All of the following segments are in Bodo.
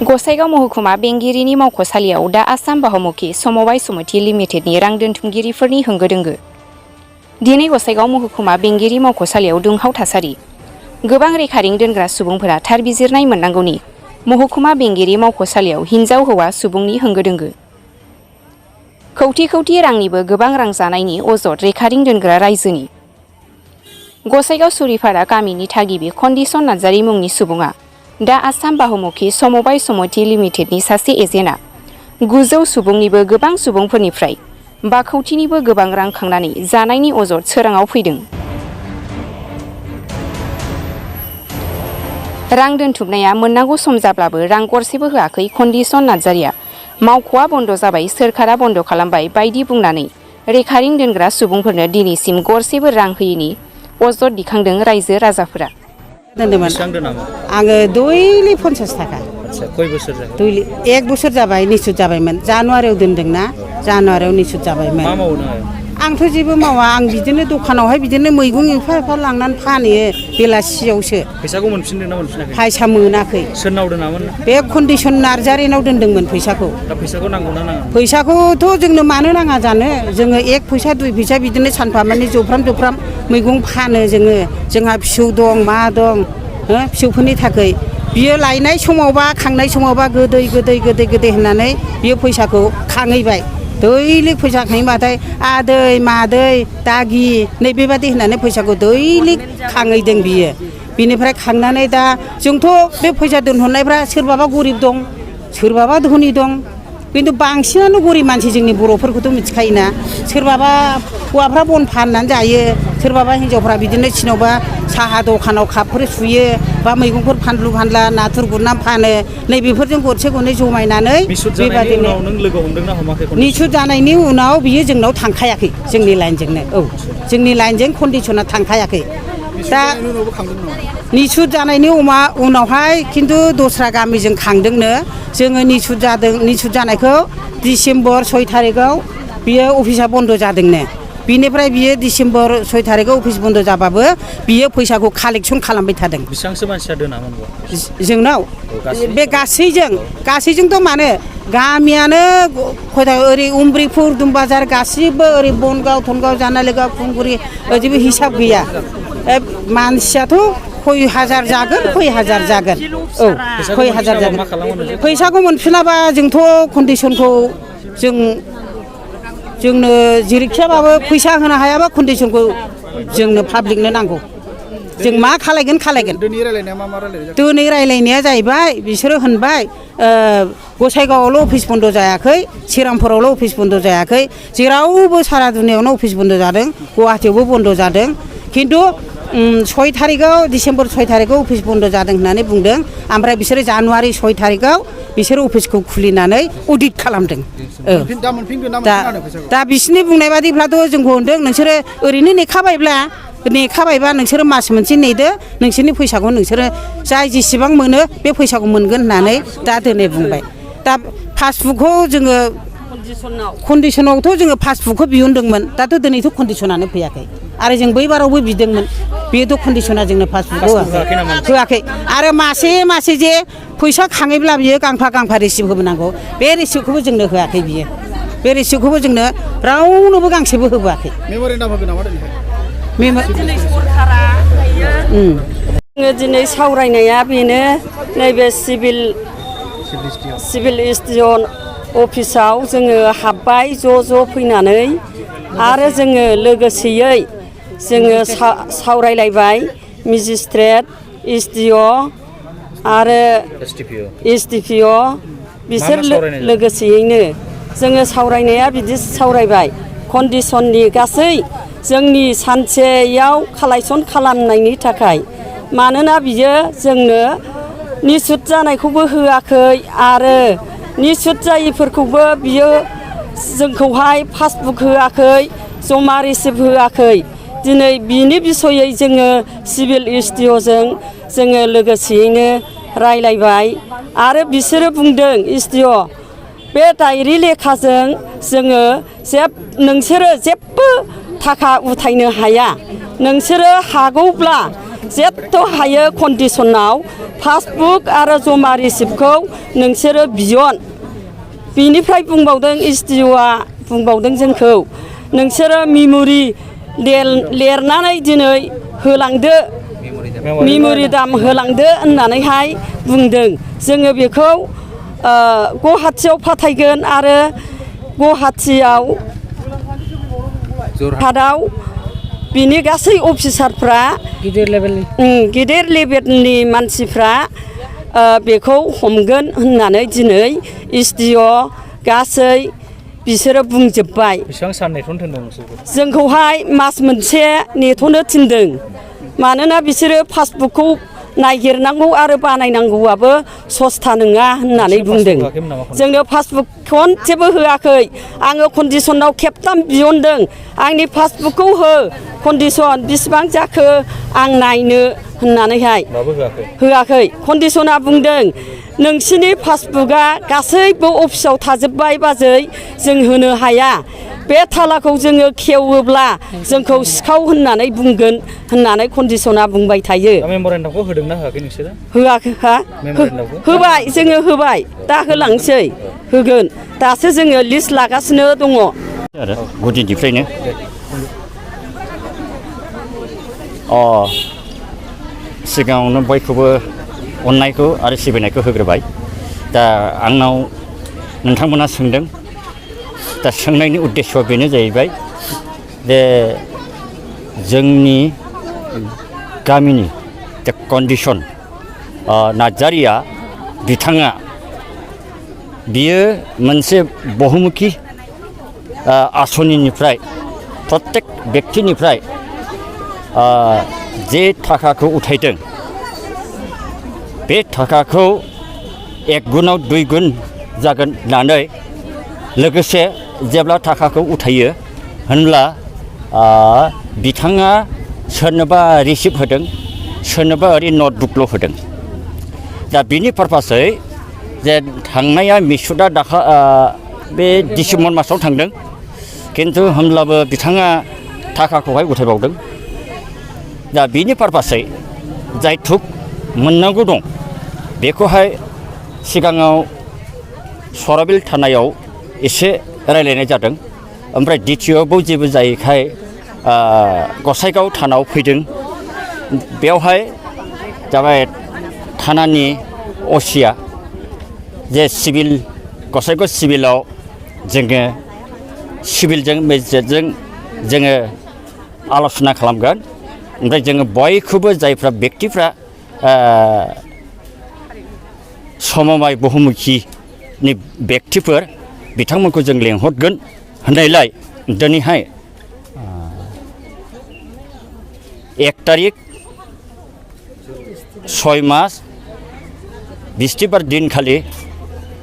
गसाइगाव महकुमा बेंगिरिनि मावख'सालियाव दा आसाम बाहुमुखि समबाय समिति लिमिटेडनि रां दोनथुमगिरिफोरनि होंगो दोंगो। दिनै गसाइगाव महकुमा बेंगिरि मावख'सालियाव दुंहाव थासारि। गोबां रेकारिं दोनग्रा सुबुंफोरा थार बिजिरनाय मोननांगौनि महकुमा बेंगिरि मावख'सालियाव हिन्जाव हौवा सुबुंनि होंगो दोंगो। कौटि कौटि रांनिबो गोबां रां जानायनि अजद रेकारिं दोनग्रा रायजोनि। गसाइगाव सुरिपारा गामिनि थागिबि कन्दिसन नार्जारि मुंनि सुबुङा दा आसाम बाहुमुखि समबाय समिति लिमिटेडनि सासे एजेन्टआ 900 सुबुंनिबो गोबां सुबुंफोरनिफ्राय 5 कौटिनिबो गोबां रां खांनानै जानायनि अजद सोराङाव फैदों। रां दोनथुमनाया मोननांगौ सम जाब्लाबो रां गरसेबो होआखै कन्दिसन नार्जारिया। मावख'आ बन्द जाबाय, सोरखारा बन्द खालामबाय बायदि बुंनानै रेकारिं दोनग्रा सुबुंफोरनो दिनैसिम गरसेबो रां होयैनि अजद दिखांदों रायजो राजाफोरा। आङो दैलि 50 थाखा। खय बोसोर जाबाय? दैलि 1 बोसोर जाबाय, निसुत जाबायमोन। जानुवारियाव दोनदोंना, जानुवारियाव निसुत जाबायमोन। मा मावो नोङो? आंथ' जेबो मावा, आं बिदिनो दखानावहाय बिदिनो मैगं एफा लांनानै फानहैयो बेलासियावसो। फैसाखौ मोनफिनदों ना मोनफिनाखै? फैसा मोनाखै। सोरनाव दोनामोन? बे कन्दिसन नार्जारिनाव दोनदोंमोन फैसाखौ। दा फैसाखौ नांगौ ना नाङा? फैसाखौथ' जोंनो मानो नाङा जानो, जोङो 1 फैसा 2 फैसा बिदिनो सानफा माने जफ्राम मैगं फानो जोङो। जोंहा फिसौ दं, मा दं, फिसौफोरनि थाखाय बियो लायनाय समावबा खांनाय समावबा गोदै होननानै बियो फैसाखौ खाङैबाय। दैलिक फैसा खाङैबाथाय आदै मादै दागि नैबेबादि होननानै फैसाखौ दैलिक खाङैदों बियो। बिनिफ्राय खांनानै दा जोंथ' बे फैसा दोनहरनायफ्रा सोरबाबा गरिब दं, सोरबाबा धनि दं, खिन्थु बांसिनानो गरिब मानसि जोंनि बर'फोरखौथ' मिथिखायोना। सोरबाबा हौवाफ्रा बन फाननानै जायो, सोरबाबा हिन्जावफ्रा बिदिनो सोरनावबा साहा दखानाव कापफोर सुयो बा मैगंफोर फानलु फानला नाथुर गुरना फानो। नैबेफोरजों गरसे गरनै जमायनानै बेबादिनो नों लोगो हमदोंना हमाखै? निसुत जानायनि उनाव बियो जोंनाव थांखायाखै, जोंनि लाइनजोंनो। औ, जोंनि लाइनजों कन्दिसना थांखायाखै। दा निसुत जानायनि उनावहाय खिन्थु दस्रा गामिजों खांदोंनो। जोङो निसुत जानायखौ डिसेम्बर 6 थारिखआव बियो अफिसा बन्द जादोंनो। बिनिफ्राय बियो डिसेम्बर 6 थारिखआव अफिस बन्द जाबाबो बियो फैसाखौ कालेक्सन खालामबाय थादों। बेसेबांसो मानसिया दोनामोन जोंनाव? बे गासैजोंथ' मानो गामियानो ओरै उमब्रिपुर दुमबाजार गासिबो ओरै बनगाव थनगाव जानालिगाव खुंगुरि जेबो हिसाब गैया। मानसियाथ' खय हाजार जागोन। औ, खय हाजार जागोन। फैसाखौ मोनफिनाबा जोंथ' कन्दिसनखौ जोंनो जेरैखियाबाबो फैसा होनो हायाबा कन्दिसनखौ जोंनो पाब्लिकनो नांगौ। जों मा खालायगोन। दिनै रायलायनाया मा रायलायनाय? दिनै रायलायनाया जाहैबाय, बिसोरो होनबाय गसाइगावआवल' अफिस बन्द जायाखै, श्रीरामपुरावल' अफिस बन्द जायाखै, जेरावबो सारा दुनियावनो अफिस बन्द जादों, गुवाहाटियावबो बन्द जादों। खिन्थु 6 थारिखआव डिसेम्बर 6 थारिखआव अफिस बन्द जादों होननानै बुंदों। ओमफ्राय बिसोरो जानुवारि 6 थारिखआव बिसोरो अफिसखौ खुलिनानै अडिट खालामदों। दा बिसोरनि बुंनाय बादिब्लाथ' जोंखौ होनदों, नोंसोरो ओरैनो नेखाबायबा नोंसोरो मास मोनसे नेदो, नोंसोरनि फैसाखौ नोंसोरो जाय जेसेबां मोनो बे फैसाखौ मोनगोन होननानै दा दिनै बुंबाय। दा पासबुकखौ जोङो कन्दिसनावथ' जोङो पासबुकखौ बिहरदोंमोन। दाथ' दिनैथ' कन्दिसनानो फैयाखै। आरो जों बै बारावबो बिदोंमोन, बेथ' कन्दिसना जोंनो पासबुकखौ होआखै। आरो मासे जे फैसा खाङैब्ला बियो गांफा रिसिप्ट होबोनांगौ, बे रिसिप्टखौबो जोंनो होआखै बियो। बे रिसिप्टखौबो जोंनो रावनोबो गांसेबो होबोआखै। मेम'रेन्डाम होगोन नामा दिनै? जोङो दिनै सावरायनाया बेनो, नैबे सिभिल स्टेसन अफिसाव जोङो हाबबाय ज' फैनानै। आरो जोङो लोगोसेयै जोङो सावरायलायबाय मेजिस्ट्रेट, SDO आरो SDPO बिसोर लोगोसेयैनो जोङो सावरायनाया बिदि सावरायबाय। कन्दिसननि गासै जोंनि सानसेयाव कालेक्सन खालामनायनि थाखाय, मानोना बियो जोंनो निसुत जानायखौबो होआखै आरो निसुत जायिफोरखौबो बियो जोंखौहाय पासबुक होआखै, जमा रिसिप्ट होआखै। दिनै बिनि बिसयै जोङो सिभिल SDOजों जोङो लोगोसेयैनो रायलायबाय। आरो बिसोरो बुंदों, SDO बे डायरि लेखाजों जोङो नोंसोरो जेबो थाखा उथायनो हाया। नोंसोरो हागौब्ला जेथ' हायो कन्डिसनाव पासबुक आरो जमा रिसिप्टखौ नोंसोरो बियन बिनिफ्राय बुंबावदों SDOआ बुंबावदों जोंखौ नोंसोरो मेम'रि लिरनानै दिनै होलांदो मेम'रि दाम होलांदो होननानैहाय बुंदों जोङो बेखौ गुवाहाटियाव फाथायगोन आरो गुवाहाटियाव जरहाटआव बिनि गासै अफिसारफ्रा गिदिर लेभेलनि मानसिफ्रा बेखौ हमगोन होननानै दिनै SDO गासै बिसोरो बुंजोब्बाय बेसेबां सान नेथ'नो थिनदों नोंसोरखौ जोंखौहाय मास मोनसे नेथ'नो थिनदों मानोना बिसोरो पासबुकखौ नागिरनांगौ आरो बानायनांगौआबो सस्था नङा होननानै बुंदों जोंनो पासबुक खनसेबो होआखै आङो कन्डिसनाव खेबथाम बिहरदों आंनि पासबुकखौ हो कन्डिसन बेसेबां जाखो आं नायनो होननानैहाय होआखै कन्डिसना बुंदों नोंसिनि पासबुकआ गासैबो अफिसाव थाजोब्बाय बाजै जों होनो हाया बे थालाखौ जोङो खेवोब्ला जोंखौ सिखाव होननानै बुंगोन होननानै कन्डिसना बुंबाय थायो मेम'रेन्डामखौ होदोंना होआखै नोंसोरो होआखै होबाय जोङो होबाय दा होलांसै होगोन दासो जोङो लिस्ट लागासिनो दङ आरो गुदिनिफ्रायनो सिगाङावनो बयखौबो अननायखौ आरो सिबिनायखौ होग्रोबाय दा आंनाव नोंथांमोना सोंदों दा सोंनायनि उद्देश्यआ बेनो जाहैबाय जे जोंनि गामिनि जे कन्डिसन नार्जारिया बिथाङा बियो मोनसे बहुमुखि आसनिनिफ्राय प्रत्येक बेक्तिनिफ्राय जे थाखाखौ उठायदों बे थाखाखौ 1 गुनाव 2 गुन जागोन होननानै लोगोसे जेब्ला थाखाखौ उठायो होनब्ला बिथाङा सोरनोबा रिसिप्ट होदों सोरनोबा ओरै नटबुकल' होदों दा बिनि पारपासै जे थांनाया मिसुदा दाखा बे डिसेम्बर मासाव थांदों खिन्थु होमब्लाबो बिथाङा थाखाखौहाय उठायबावदों दा बिनि पारपासै जाय थुक मोननांगौ दं बेखौहाय सिगाङाव सराबिल थानायाव एसे रायलायनाय जादों ओमफ्राय द्वितीयआवबो जेबो जायैखाय गसाइगाव थानायाव फैदों बेवहाय जाबाय थानानि असिया जे सिभिल गसाइगाव सिभिलाव जोङो सिभिलजों मेजिस्ट्रेटजों जोङो आल'सना खालामगोन ओमफ्राय जोङो बयखौबो जायफ्रा बेक्तिफ्रा समबाय बहुमुखिनि बेक्तिफोर बिथांमोनखौ जों लेंहरगोन होननायलाय दिनैहाय 1 तारिख 6 मास बिस्तिबार दिनखालि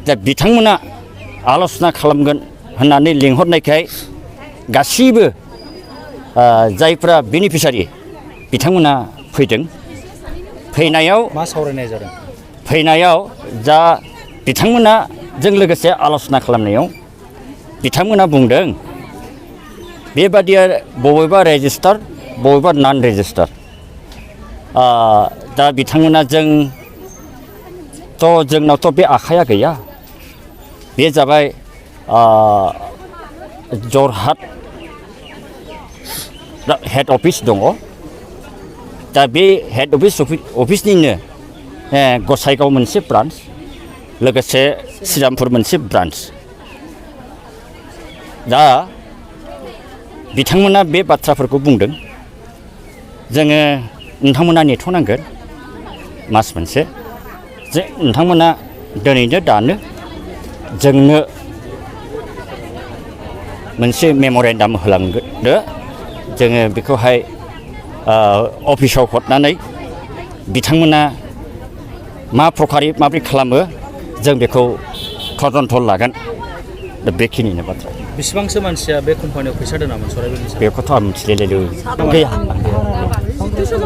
दा बिथांमोना आल'सना खालामगोन होननानै लेंहरनायखाय गासैबो जायफ्रा बेनिफिसारि बिथांमोना फैदों फैनायाव मा सावरायनाय जादों फैनायाव जा बिथांमोना जों लोगोसे आल'सना खालामनायाव बिथांमोना बुंदों बेबादिया बबेबा रेजिस्टार बबेबा नन रेजिस्टार दा बिथांमोना जोंनावथ' बे आखाया गैया बे जाबाय जरहाट हेड अफिस दङ दा बे हेड अफिसनिनो गसाइगाव मोनसे ब्रान्च लोगोसे श्रीरामपुर मोनसे ब्रान्च दा बिथांमोना बे बाथ्राफोरखौ बुंदों जोङो नोंथांमोना नेथ'नांगोन मास मोनसे जे नोंथांमोना दिनैनो दानो जोंनो मोनसे मेम'रेन्डाम होलांदो जोङो बेखौहाय अफिसाव हरनानै बिथांमोना मा प्रकारै माबोरै खालामो जों बेखौ तदन्त लागोन दा बेखिनिनो बाथ्रा बेसेबांसो मानसिया बे कम्पानियाव फैसा दोनामोन सराइबिलनि बेखौथ' आं मिथिलायलाय गैया